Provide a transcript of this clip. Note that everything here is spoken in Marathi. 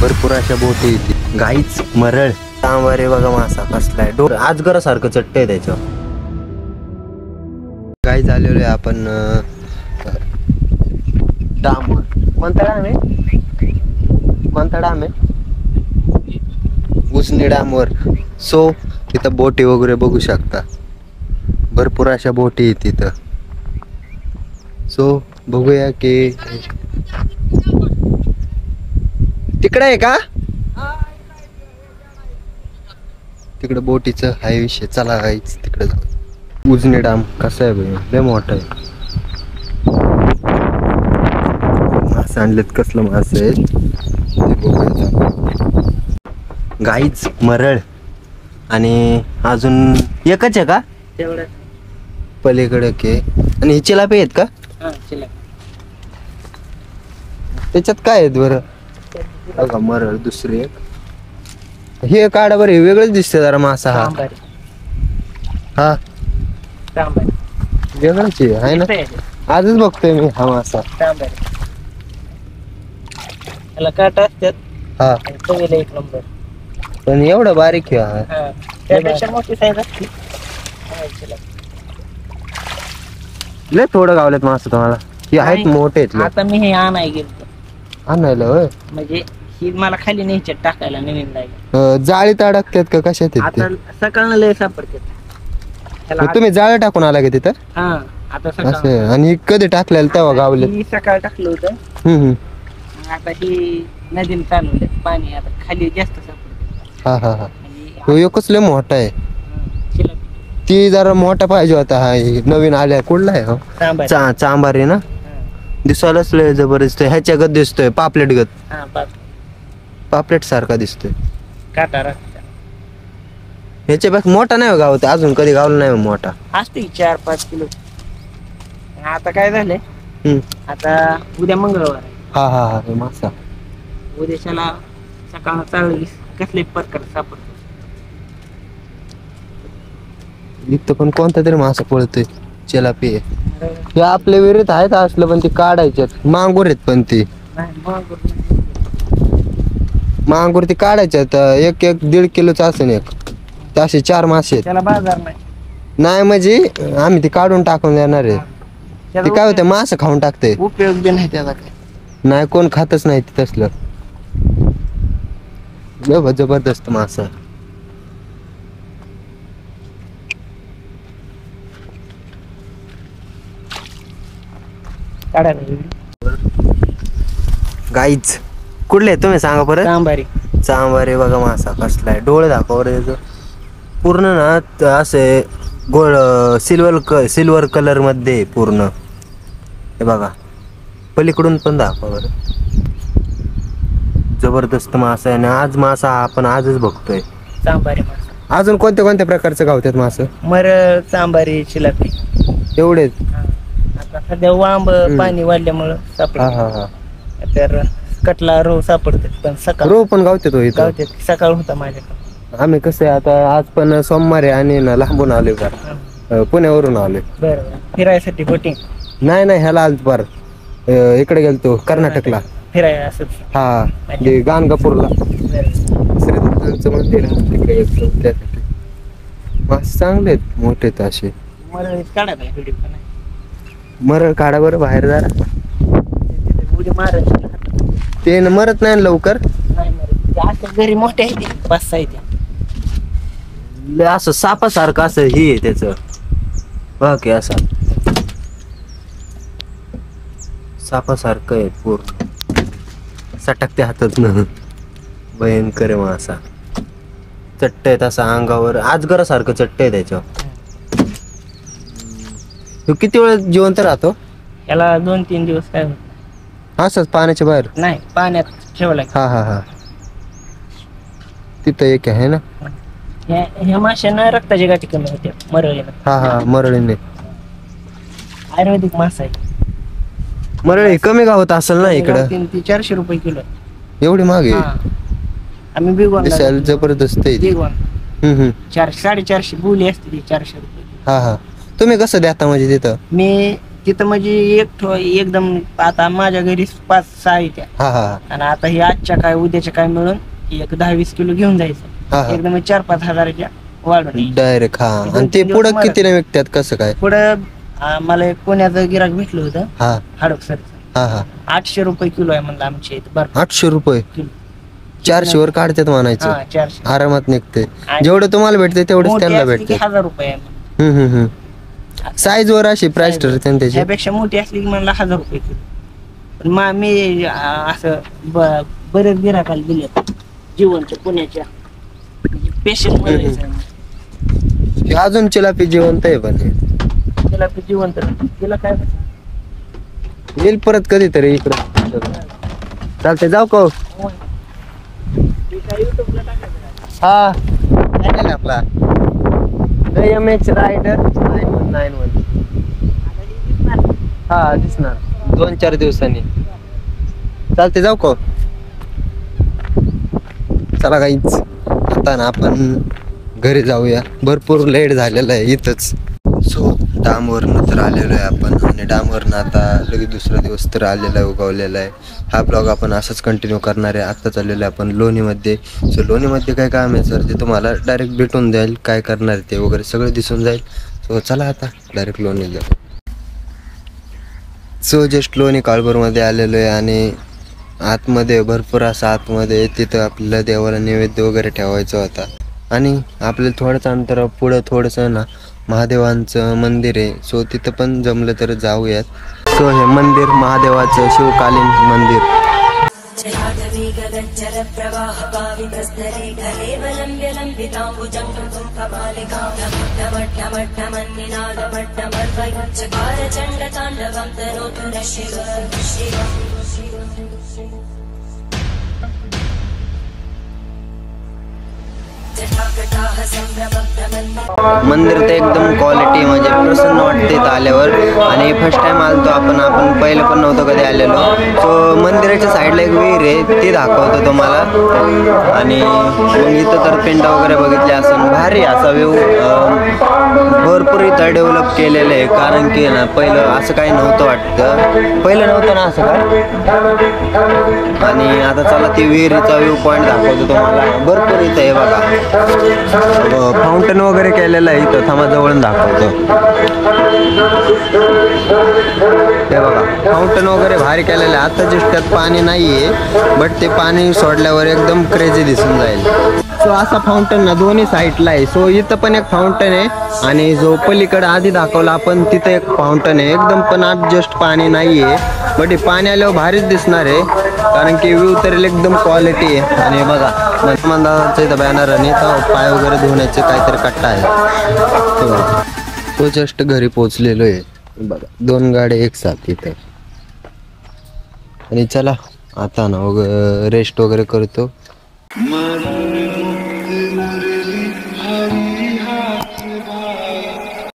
भरपूर अशा बोटी येते. गाईच मरळ तांबारे बघा मासा कसलाय आजगर सारखं चट्ट आहे त्याच्यावर. गाई झालेलो आहे आपण डाम. कोणता डाम आहे? कोणता डाम आहे? उसनी डामवर. सो तिथं बोटी वगैरे बघू शकता. भरपूर अशा बोटी आहेत तिथं. सो बघूया की तिकडे आहे का? तिकडे बोटीचं हाय विषय. चला गाईच तिकडे जाऊ. उजनी डाम कसा आहे भाई? लय मोठा आहे. मासे आणलेत. कसलं मासे आहे ते बघूया. गाईच मरळ आणि अजून एकच आहे का पलीकडे के? आणि ही चिलापी आहेत का? त्याच्यात काय आहेत बरं? बघा मरळ दुसरी एक. हे काढा बरं. वेगळंच दिसतंय जरा मासा. हा वेगळंच आहे ना. आजच बघतोय मी हा मासा. काटा असतात. हा एक नंबर. पण एवढं बारीक आहे. त्यापेक्षा मोठी साईज असते. लय थोडं गावलेत मासा तुम्हाला. हे आहेत मोठे आहेत. आता मी हे आणाय गेलो. आणायला होय? म्हणजे ही मला खाली न्यायच्यात टाकायला नवीन जायला. जाळीत अडकतात का कशात? आता सकाळनं लय सापडतात. तुम्ही जाळं टाकून आला का तिथं? हा आता असं. सकाळ. आणि कधी टाकलेलं तेव्हा गावले? ही सकाळ टाकलं होतं. आता ही नदीने चालवलं पाणी. आता खाली जास्त सापडत. हा हा हा. तो एकच लय मोठा आहे. ती जरा मोठा पाहिजे होता. हा नवीन आल्या. कुठला आहे? चांबारी ना. दिसायलाच लय जबरदस्त. ह्याच्या गत दिसतोय. पापलेट गत. पापलेट सारखा दिसतोय. काटा ह्याच्यापेक्षा मोठा नाही गावत. अजून कधी गावला नाही मोठा. असते 4-5 किलो. आता काय झालंय? आता उद्या मंगळवार. हा हा हा. मासा उद्याच्याला सकाळ चालली कसले प्रकार सापडतो. इथं पण कोणता तरी मासा पळतोय. चिलापी आहे. हे आपल्या विहिरीत आहेत असलं पण ते काढायच्यात. मांगूर आहेत पण ती मांगूर ती काढायच्यात. एक 1.5 किलोच असेल एक. असे 4 मासे आहेत. त्याला बाजार नाही म्हणजे आम्ही ती काढून टाकून देणार आहे. ते काय होतं मासे खाऊन टाकते. उपयोग बी नाही त्याचा काय. नाही कोण खातच नाही ते तसलं. जबरदस्त मासा. गाईच कुठले तुम्ही सांगा परत? चांबारी बघा मासा कसलाय. डोळे दाखवा बरं. पूर्ण ना असे गोळ सिल्वर कलर मध्ये पूर्ण. हे बघा पलीकडून पण दाखवा बरं. जबरदस्त मासा आहे. आणि आज मासा आपण आजच बघतोय. चांबारी मासा. अजून कोणत्या कोणत्या प्रकारचं गावतात मासे? मरळ, चांबारी, चिलापी एवढेच. आता सध्या वांब पाणी वाढल्यामुळं सापडत. तर कटला रोह सापडते. पण सकाळ रोह पण गावते. सकाळ होता माझ्याकडे. आम्ही कसं आहे आता आज पण सोमवार आहे आणि ना लांबून आलोय का पुण्यावरून आलोय. बरं फिरायसाठी बोटिंग? नाही ह्याला आज बार इकडे गेलतो कर्नाटकला फिराय असंच. हा गाणगापूरला श्रीदत्तांचं मंदिर आहे तिकडे गेलतो. त्यासाठी मासे चांगले आहेत मोठे असे. मरळ काढा व्हिडिओ. मरळ काढा बरं बाहेर जरा. उडी मारत ते मरत नाही लवकर. घरी मोठे आहे ते 5-6 आहे. असं सापासारखं असं हे आहे त्याच. बाकी असं सापासारखं आहे पूर्ण. सटकते हातात न. भयंकर आहे मासा. चट्ट आहे तसा अंगावर. आजगरासारखं चट्ट आहे त्याच्यावर. किती वेळ जिवंत राहतो? याला 2-3 दिवस काय होत. असंच पाण्याच्या बाहेर? नाही पाण्यात ठेवलाय. हा तिथं एक आहे ना. ह्या माशांना रक्ताची गाठी कमी होते मरळीनं. हा मरळीने. आयुर्वेदिक मासा आहे. मरळी कमी गावत असेल ना इकडं? 400 रुपये किलो. एवढी मागे? आम्ही बिगवान जबरदस्त आहे. 400-450 बोली असते ती 400 रुपये. हा तुम्ही कसं देता म्हणजे तिथं? मी तिथं म्हणजे एकदम आता माझ्या घरी 5-6 आहे त्या, हा हा आणि आता हे आजच्या काय उद्याच्या काय मिळून एक 10-20 किलो घेऊन हा, जायचं हा. एकदम 4-5 हजाराच्या वाढून डायरेक्ट हा. दोन आणि तीन ते दिवस पुढं मारा. कितीने विकतात कसं काय? पुढं मला एक पुण्याचं गिराक भेटलं होतं हा हडपसरचं. हा हा 800 रुपये किलो आहे म्हणलं आमच्या इथं बरं 800 रुपये किलो. 400 वर काढतात म्हणायचं. हा 400. आरामात निघते. आणि जेवढं तुम्हाला भेटते तेवढंच मोठी त्यांना असली की भेटते. 1000 रुपये आहे म्हणलं. साईज वर अशी प्राइस ठरते त्याची. ह्यापेक्षा मोठी असली की म्हणलं 1000 रुपये किलो. पण मी असं बरेच गिराकाला दिले जीवनच्या पुण्याच्या पेशंट हे अजून चिलापी जिवंत आहे पण हे. त्याला जिवंत तिला काय येईल परत कधीतरी इकडं. चालते जाऊ का हो? युट्यूबला टाकायचं हा चॅनल आपला MH रायडर 9191. हा दिसणार 2-4 दिवसांनी. चालते जाऊ का? चला काहीच आता ना आपण घरी जाऊया. भरपूर लेट झालेला आहे इथंच. सो डामवरनं तर आलेलो आहे आपण, आणि डामवरनं आता लगेच दुसरा दिवस तर आलेला आहे, उगवलेला आहे. हा ब्लॉग आपण असंच कंटिन्यू करणार आहे. आत्ता चाललेलो आहे आपण लोणीमध्ये. सो लोणीमध्ये काय काम आहे सर ते तुम्हाला डायरेक्ट भेटून जाईल, काय करणार आहे ते वगैरे सगळं दिसून जाईल. सो चला आता डायरेक्ट लोणीला जाऊ. सो जस्ट लोणी काळभोरमध्ये आलेलो आहे, आणि आतमध्ये भरपूर असं आतमध्ये तिथं आपल्याला देवाला नैवेद्य वगैरे ठेवायचा होता. आणि आपल्याला थोडंसं अंतर पुढं थोडंसं ना महादेवांचं मंदिर आहे. सो तिथं पण जमलं तर जाऊयात. सो हे मंदिर महादेवाचं शिवकालीन मंदिर. मंदिर तर एकदम क्वालिटी म्हणजे प्रसन्न वाटते इथं आल्यावर. आणि फर्स्ट टाइम आलतो आपण पहिलं पण नव्हतं कधी आलेलो. सो मंदिराच्या साईडला एक विहीर आहे ती दाखवतो तुम्हाला. आणि मग इथं तर पिंड वगैरे बघितले असं भारी असा व्ह्यू. भरपूर इथं डेव्हलप केलेलं आहे, कारण की ना पहिलं असं काही नव्हतं वाटतं. पहिलं नव्हतं ना असं काय. आणि आता चला ती विहिरीचा व्ह्यू पॉईंट दाखवतो तुम्हाला. भरपूर इथं आहे बघा, फाउंटन वगैरे केलेलं आहे इथं. थांबा जवळून दाखवतो. हे बघा फाउंटन वगैरे भारी केलेलं आहे. आता जस्ट त्यात पाणी नाहीये, बट ते पाणी सोडल्यावर एकदम क्रेझी दिसून जाईल. सो असा फाउंटन ना दोन्ही साईडला आहे. सो इथं पण एक फाउंटन आहे, आणि जो पलीकडे आधी दाखवला आपण तिथं एक फाउंटन आहे एकदम. पण आज जस्ट पाणी नाहीये, बट हे पाणी आल्यावर भारीच दिसणार आहे, कारण की व्ह्यू तर एकदम क्वालिटी आहे. आणि बघा मंदाचं इथं बॅनर, आणि इथं पाय वगैरे धुण्याचे काहीतरी कट्टा आहे. तो जस्ट घरी पोचलेलो आहे बघा. 2 गाड्या एक साथ इथे. आणि चला आता ना रेस्ट वगैरे करतो.